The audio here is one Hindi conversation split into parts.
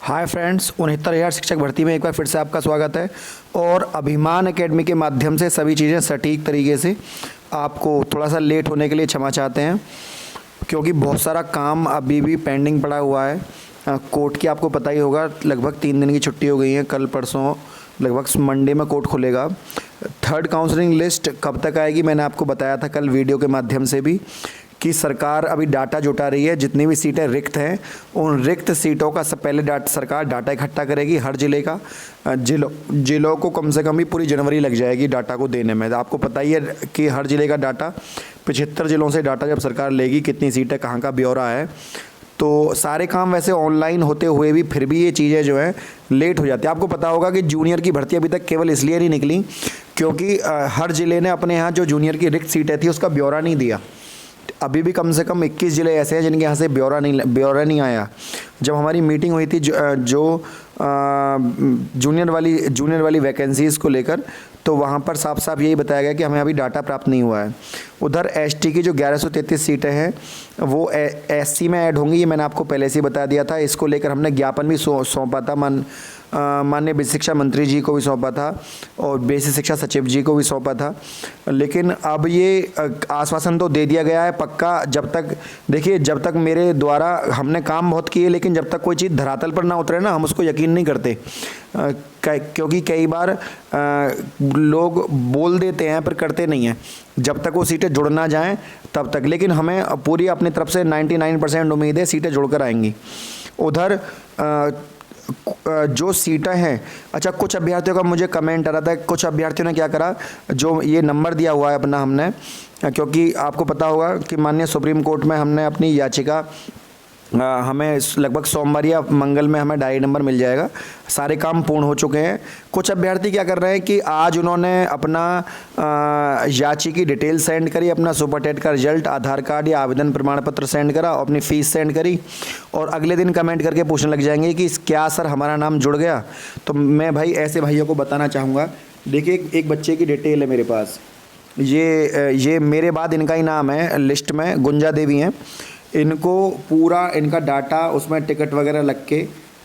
हाय फ्रेंड्स, 69,000 शिक्षक भर्ती में एक बार फिर से आपका स्वागत है। और अभिमान एकेडमी के माध्यम से सभी चीज़ें सटीक तरीके से आपको थोड़ा सा लेट होने के लिए क्षमा चाहते हैं, क्योंकि बहुत सारा काम अभी भी पेंडिंग पड़ा हुआ है। कोर्ट की आपको पता ही होगा, लगभग 3 दिन की छुट्टी हो गई है। कल परसों लगभग मंडे में कोर्ट खुलेगा। थर्ड काउंसलिंग लिस्ट कब तक आएगी मैंने आपको बताया था कल वीडियो के माध्यम से भी, कि सरकार अभी डाटा जुटा रही है। जितनी भी सीटें रिक्त हैं उन रिक्त सीटों का सब पहले सरकार डाटा इकट्ठा करेगी हर ज़िले का। जिलों को कम से कम भी पूरी जनवरी लग जाएगी डाटा को देने में। आपको पता ही है कि हर ज़िले का डाटा 75 ज़िलों से डाटा जब सरकार लेगी, कितनी सीटें कहाँ का ब्यौरा है। तो सारे काम वैसे ऑनलाइन होते हुए भी फिर भी ये चीज़ें जो है लेट हो जाती है। आपको पता होगा कि जूनियर की भर्ती अभी तक केवल इसलिए नहीं निकली क्योंकि हर ज़िले ने अपने यहाँ जो जूनियर की रिक्त सीटें थी उसका ब्यौरा नहीं दिया। अभी भी कम से कम 21 ज़िले ऐसे हैं जिनके यहाँ से ब्यौरा नहीं आया। जब हमारी मीटिंग हुई थी जो जूनियर वाली वैकेंसीज़ को लेकर, तो वहाँ पर साफ साफ यही बताया गया कि हमें अभी डाटा प्राप्त नहीं हुआ है। उधर एसटी की जो 1133 सीटें हैं वो एससी में ऐड होंगी, ये मैंने आपको पहले से ही बता दिया था। इसको लेकर हमने ज्ञापन भी सौंपा था, माननीय बेसिक शिक्षा मंत्री जी को भी सौंपा था और बेसिक शिक्षा सचिव जी को भी सौंपा था। लेकिन अब ये आश्वासन तो दे दिया गया है पक्का। जब तक देखिए, जब तक मेरे द्वारा हमने काम बहुत किए, लेकिन जब तक कोई चीज़ धरातल पर ना उतरे ना, हम उसको यकीन नहीं करते। क्योंकि कई बार लोग बोल देते हैं पर करते नहीं हैं। जब तक वो सीटें जुड़ ना जाएं तब तक, लेकिन हमें पूरी अपनी तरफ से 99% उम्मीद है सीटें जुड़कर आएंगी। उधर जो सीटें हैं, अच्छा, कुछ अभ्यर्थियों का मुझे कमेंट आ रहा था, कुछ अभ्यर्थियों ने क्या करा, जो ये नंबर दिया हुआ है अपना हमने, क्योंकि आपको पता होगा कि माननीय सुप्रीम कोर्ट में हमने अपनी याचिका हमें लगभग सोमवार या मंगल में हमें डायरी नंबर मिल जाएगा। सारे काम पूर्ण हो चुके हैं। कुछ अभ्यर्थी क्या कर रहे हैं कि आज उन्होंने अपना याची की डिटेल सेंड करी, अपना सुपरटेट का रिजल्ट, आधार कार्ड या आवेदन प्रमाण पत्र सेंड करा, अपनी फ़ीस सेंड करी, और अगले दिन कमेंट करके पूछने लग जाएंगे कि क्या सर हमारा नाम जुड़ गया। तो मैं भाई ऐसे भाइयों को बताना चाहूँगा, देखिए एक बच्चे की डिटेल है मेरे पास, ये मेरे बाद इनका ही नाम है लिस्ट में, गुंजा देवी हैं। इनको पूरा इनका डाटा उसमें टिकट वगैरह लग के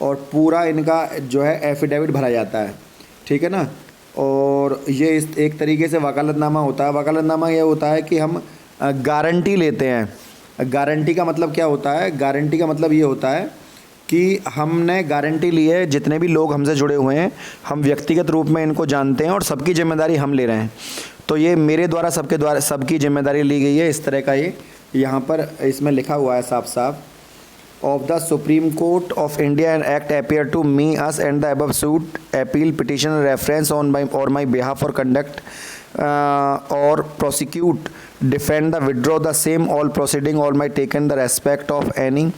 और पूरा इनका जो है एफिडेविट भरा जाता है, ठीक है ना। और ये इस एक तरीके से वकालतनामा होता है। वकालतनामा ये होता है कि हम गारंटी लेते हैं। गारंटी का मतलब क्या होता है? गारंटी का मतलब ये होता है कि हमने गारंटी ली है, जितने भी लोग हमसे जुड़े हुए हैं हम व्यक्तिगत रूप में इनको जानते हैं और सबकी जिम्मेदारी हम ले रहे हैं। तो ये मेरे द्वारा सबकी जिम्मेदारी ली गई है। इस तरह का ये यहाँ पर इसमें लिखा हुआ है साफ साफ, of the supreme court of India and act appear to me us and the above suit appeal petition reference on my behalf for conduct और prosecute defend the withdraw the same all proceeding all my taken the respect of any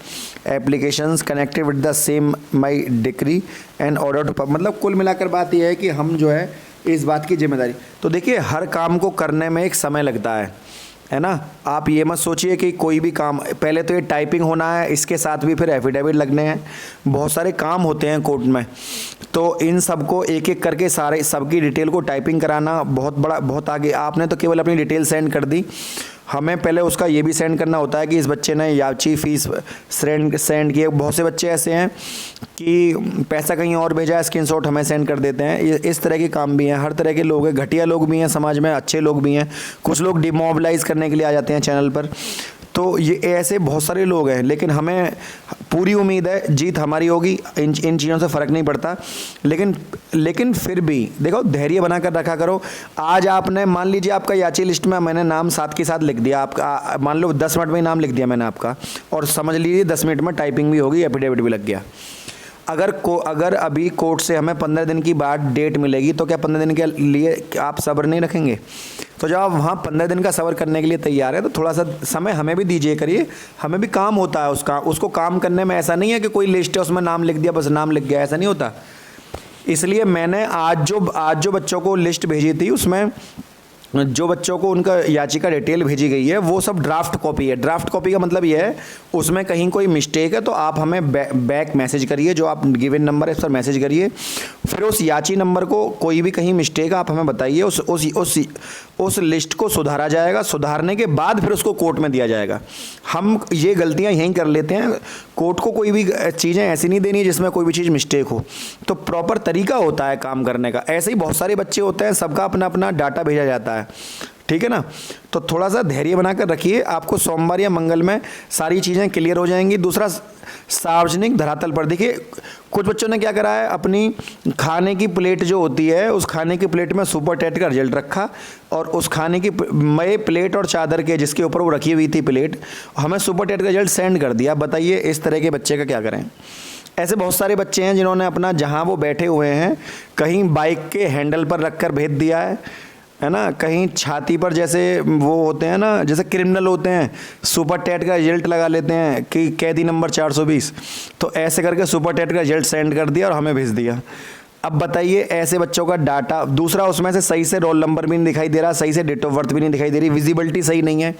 applications connected with the same my decree and order to. मतलब कुल मिलाकर बात यह है कि हम जो है इस बात की जिम्मेदारी, तो देखिए हर काम को करने में एक समय लगता है ना। आप ये मत सोचिए कि कोई भी काम, पहले तो ये टाइपिंग होना है, इसके साथ भी फिर एफिडेविट लगने हैं, बहुत सारे काम होते हैं कोर्ट में। तो इन सबको एक एक करके सबकी डिटेल को टाइपिंग कराना बहुत आगे। आपने तो केवल अपनी डिटेल सेंड कर दी, हमें पहले उसका ये भी सेंड करना होता है कि इस बच्चे ने याची फ़ीस सेंड किए। बहुत से बच्चे ऐसे हैं कि पैसा कहीं और भेजा है, स्क्रीनशॉट हमें सेंड कर देते हैं। इस तरह के काम भी हैं, हर तरह के लोग हैं, घटिया लोग भी हैं समाज में, अच्छे लोग भी हैं। कुछ लोग डिमोबिलाइज करने के लिए आ जाते हैं चैनल पर। तो ये ऐसे बहुत सारे लोग हैं, लेकिन हमें पूरी उम्मीद है जीत हमारी होगी। इन चीज़ों से फ़र्क नहीं पड़ता, लेकिन फिर भी देखो, धैर्य बनाकर रखा करो। आज आपने मान लीजिए आपका याची लिस्ट में मैंने नाम साथ के साथ लिख दिया, आपका मान लो 10 मिनट में ही नाम लिख दिया मैंने आपका, और समझ लीजिए 10 मिनट में टाइपिंग भी होगी, एफिडेविट भी लग गया। अगर अभी कोर्ट से हमें 15 दिन की बाद डेट मिलेगी, तो क्या 15 दिन के लिए आप सब्र नहीं रखेंगे? तो जब आप वहाँ 15 दिन का सब्र करने के लिए तैयार है, तो थोड़ा सा समय हमें भी दीजिए करिए। हमें भी काम होता है उसको काम करने में। ऐसा नहीं है कि कोई लिस्ट है उसमें नाम लिख दिया बस नाम लिख गया, ऐसा नहीं होता। इसलिए मैंने आज जो बच्चों को लिस्ट भेजी थी, उसमें जो बच्चों को उनका याचिका डिटेल भेजी गई है वो सब ड्राफ्ट कॉपी है। ड्राफ्ट कॉपी का मतलब ये है, उसमें कहीं कोई मिस्टेक है तो आप हमें बैक मैसेज करिए, जो आप गिवन नंबर है इस पर मैसेज करिए। फिर उस याची नंबर को कोई भी कहीं मिस्टेक आप हमें बताइए, उस लिस्ट को सुधारा जाएगा, सुधारने के बाद फिर उसको कोर्ट में दिया जाएगा। हम ये गलतियां यहीं कर लेते हैं, कोर्ट को कोई भी चीज़ें ऐसी नहीं देनी है जिसमें कोई भी चीज़ मिस्टेक हो। तो प्रॉपर तरीका होता है काम करने का। ऐसे ही बहुत सारे बच्चे होते हैं, सबका अपना अपना डाटा भेजा जाता है, ठीक है ना। तो थोड़ा सा धैर्य बनाकर रखिए, आपको सोमवार या मंगल में सारी चीज़ें क्लियर हो जाएंगी। दूसरा, सार्वजनिक धरातल पर देखिए, कुछ बच्चों ने क्या करा है, अपनी खाने की प्लेट जो होती है उस खाने की प्लेट में सुपर टेट का रिजल्ट रखा, और उस खाने की मई प्लेट और चादर के जिसके ऊपर वो रखी हुई थी प्लेट, हमें सुपर टेट का रिजल्ट सेंड कर दिया। बताइए इस तरह के बच्चे का क्या करें। ऐसे बहुत सारे बच्चे हैं जिन्होंने अपना जहाँ वो बैठे हुए हैं कहीं बाइक के हैंडल पर रख कर भेज दिया है ना, कहीं छाती पर, जैसे वो होते हैं ना, जैसे क्रिमिनल होते हैं, सुपर टेट का रिजल्ट लगा लेते हैं कि कैदी नंबर 420, तो ऐसे करके सुपर टेट का रिजल्ट सेंड कर दिया और हमें भेज दिया। अब बताइए ऐसे बच्चों का डाटा, दूसरा उसमें से सही से रोल नंबर भी नहीं दिखाई दे रहा, सही से डेट ऑफ बर्थ भी नहीं दिखाई दे रही, विजिबिलिटी सही नहीं है।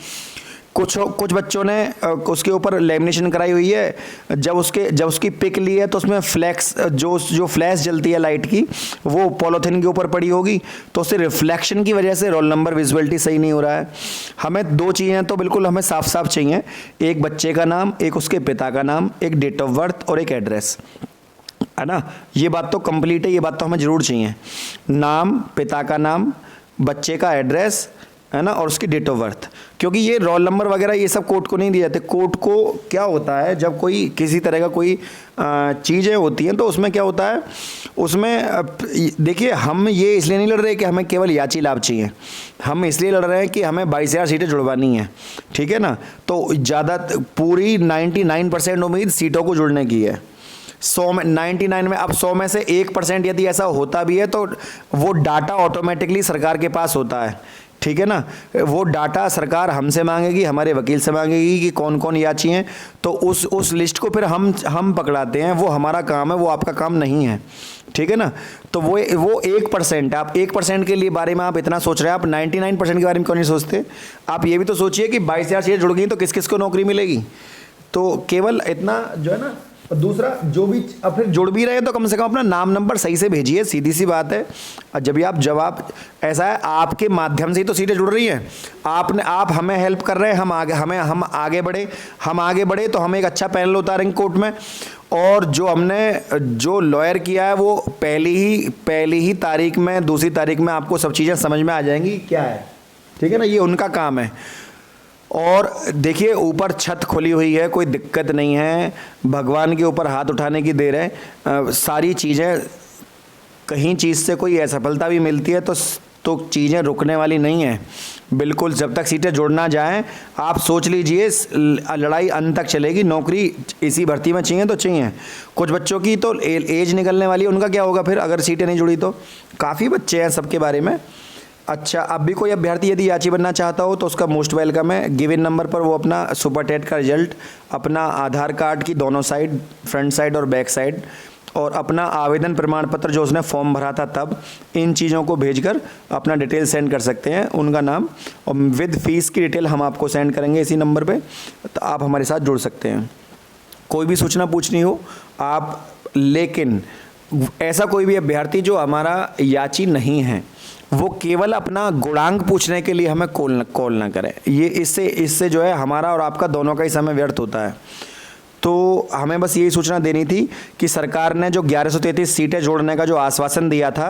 कुछ बच्चों ने उसके ऊपर लेमिनेशन कराई हुई है, जब उसकी पिक ली है तो उसमें फ्लैक्स जो फ्लैश जलती है लाइट की, वो पॉलीथिन के ऊपर पड़ी होगी, तो उससे रिफ्लेक्शन की वजह से रोल नंबर विजिबिलिटी सही नहीं हो रहा है। हमें दो चीज़ें तो बिल्कुल हमें साफ साफ चाहिए, एक बच्चे का नाम, एक उसके पिता का नाम, एक डेट ऑफ बर्थ और एक एड्रेस, है ना। ये बात तो कंप्लीट है, ये बात तो हमें ज़रूर चाहिए। नाम, पिता का नाम, बच्चे का एड्रेस, है ना, और उसकी डेट ऑफ बर्थ। क्योंकि ये रोल नंबर वगैरह ये सब कोर्ट को नहीं दिए जाते। कोर्ट को क्या होता है, जब कोई किसी तरह का कोई चीज़ें होती हैं तो उसमें क्या होता है, उसमें देखिए हम ये इसलिए नहीं लड़ रहे कि हमें केवल याची लाभ चाहिए, हम इसलिए लड़ रहे हैं कि हमें 22,000 सीटें जुड़वानी है, ठीक है ना। तो ज़्यादा पूरी 99% उम्मीद सीटों को जुड़ने की है। 100 में 99 में, अब 100 में से 1% यदि ऐसा होता भी है तो वो डाटा ऑटोमेटिकली सरकार के पास होता है, ठीक है ना। वो डाटा सरकार हमसे मांगेगी, हमारे वकील से मांगेगी कि कौन कौन याची हैं, तो उस लिस्ट को फिर हम पकड़ाते हैं। वो हमारा काम है, वो आपका काम नहीं है, ठीक है ना। तो वो 1%, आप 1% के लिए बारे में आप इतना सोच रहे हैं, आप 99% के बारे में क्यों नहीं सोचते। आप ये भी तो सोचिए कि 22,000 सीटें जुड़ गई तो किस किस को नौकरी मिलेगी। तो केवल इतना जो है ना, दूसरा जो भी अब फिर जुड़ भी रहे तो कम से कम अपना नाम नंबर सही से भेजिए, सीधी सी बात है। जब भी आप जवाब, ऐसा है आपके माध्यम से ही तो सीटें जुड़ रही हैं, आप हमें हेल्प कर रहे हैं, हम आगे बढ़े तो हम एक अच्छा पैनल उतारेंगे कोर्ट में। और जो लॉयर किया है वो पहली ही तारीख में, दूसरी तारीख में आपको सब चीज़ें समझ में आ जाएंगी क्या है, ठीक है ना। ये उनका काम है। और देखिए ऊपर छत खुली हुई है, कोई दिक्कत नहीं है, भगवान के ऊपर हाथ उठाने की देर है। सारी चीज़ें, कहीं चीज़ से कोई असफलता भी मिलती है तो चीज़ें रुकने वाली नहीं है बिल्कुल। जब तक सीटें जुड़ना जाएं, आप सोच लीजिए लड़ाई अंत तक चलेगी। नौकरी इसी भर्ती में चाहिए तो चाहिए। कुछ बच्चों की तो एज निकलने वाली है, उनका क्या होगा फिर अगर सीटें नहीं जुड़ी तो। काफ़ी बच्चे हैं सबके बारे में। अच्छा, अब भी कोई अभ्यर्थी यदि याची बनना चाहता हो तो उसका मोस्ट वेलकम है। गिवन नंबर पर वो अपना सुपर टेट का रिजल्ट, अपना आधार कार्ड की दोनों साइड, फ्रंट साइड और बैक साइड, और अपना आवेदन प्रमाण पत्र जो उसने फॉर्म भरा था तब, इन चीज़ों को भेजकर अपना डिटेल सेंड कर सकते हैं, उनका नाम और विद फीस की डिटेल हम आपको सेंड करेंगे इसी नंबर पे, तो आप हमारे साथ जुड़ सकते हैं। कोई भी सूचना पूछनी हो आप, लेकिन ऐसा कोई भी अभ्यर्थी जो हमारा याची नहीं है वो केवल अपना गुणांक पूछने के लिए हमें कॉल ना करें। ये इससे जो है हमारा और आपका दोनों का ही समय व्यर्थ होता है। तो हमें बस यही सूचना देनी थी कि सरकार ने जो 1133 सीटें जोड़ने का जो आश्वासन दिया था,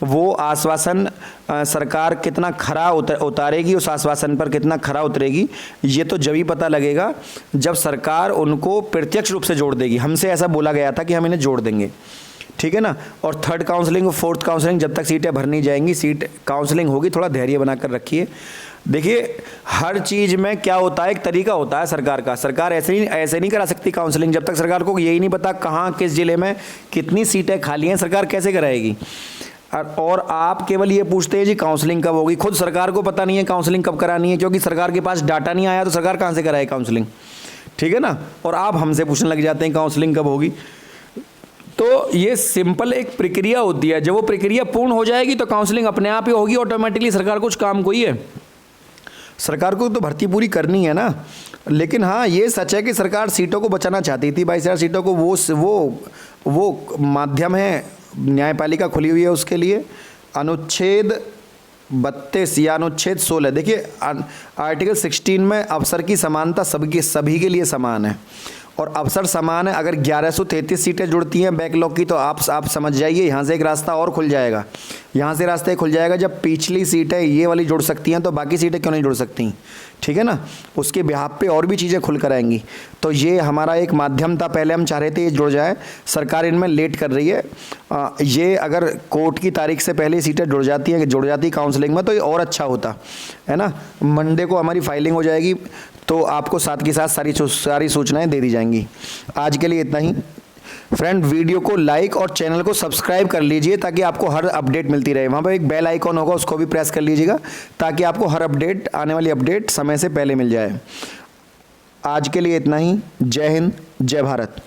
वो आश्वासन सरकार कितना खरा उतारेगी, उस आश्वासन पर कितना खरा उतरेगी, ये तो जब ही पता लगेगा जब सरकार उनको प्रत्यक्ष रूप से जोड़ देगी। हमसे ऐसा बोला गया था कि हम इन्हें जोड़ देंगे, ठीक है ना। और थर्ड काउंसलिंग, फोर्थ काउंसलिंग, जब तक सीटें भरनी जाएंगी, सीट काउंसलिंग होगी, थोड़ा धैर्य बनाकर रखिए। देखिए हर चीज़ में क्या होता है, एक तरीका होता है सरकार का। सरकार ऐसे नहीं करा सकती काउंसलिंग जब तक सरकार को यही नहीं पता कहाँ किस ज़िले में कितनी सीटें खाली हैं, सरकार कैसे कराएगी। और आप केवल ये पूछते हैं जी काउंसलिंग कब होगी, खुद सरकार को पता नहीं है काउंसलिंग कब करानी है, क्योंकि सरकार के पास डाटा नहीं आया तो सरकार कहाँ से कराए काउंसलिंग, ठीक है ना। और आप हमसे पूछने लग जाते हैं काउंसलिंग कब होगी। तो ये सिंपल एक प्रक्रिया होती है, जब वो प्रक्रिया पूर्ण हो जाएगी तो काउंसलिंग अपने आप ही होगी ऑटोमेटिकली। सरकार कुछ काम कोई है, सरकार को तो भर्ती पूरी करनी है ना। लेकिन हाँ ये सच है कि सरकार सीटों को बचाना चाहती थी, 22,000 सीटों को। वो माध्यम है न्यायपालिका खुली हुई है उसके लिए। अनुच्छेद 32 या अनुच्छेद 16, देखिए आर्टिकल 16 में अफसर की समानता सभी के लिए समान है और अफसर समान है। अगर 1133 सीटें जुड़ती हैं बैकलॉग की तो आप समझ जाइए यहाँ से एक रास्ता और खुल जाएगा, यहाँ से रास्ता खुल जाएगा। जब पिछली सीटें ये वाली जुड़ सकती हैं तो बाकी सीटें क्यों नहीं जुड़ सकती, ठीक है ना। उसके बिहाफ पे और भी चीज़ें खुल कर आएंगी। तो ये हमारा एक माध्यम था, पहले हम चाह रहे थे ये जुड़ जाए, सरकार इनमें लेट कर रही है। ये अगर कोर्ट की तारीख से पहले सीटें जुड़ जाती काउंसलिंग में तो ये और अच्छा होता है ना। मंडे को हमारी फाइलिंग हो जाएगी तो आपको साथ के साथ सारी सूचनाएं दे दी जाएंगी। आज के लिए इतना ही फ्रेंड। वीडियो को लाइक और चैनल को सब्सक्राइब कर लीजिए ताकि आपको हर अपडेट मिलती रहे। वहाँ पर एक बेल आइकॉन होगा उसको भी प्रेस कर लीजिएगा ताकि आपको हर अपडेट, आने वाली अपडेट समय से पहले मिल जाए। आज के लिए इतना ही। जय हिंद, जय भारत।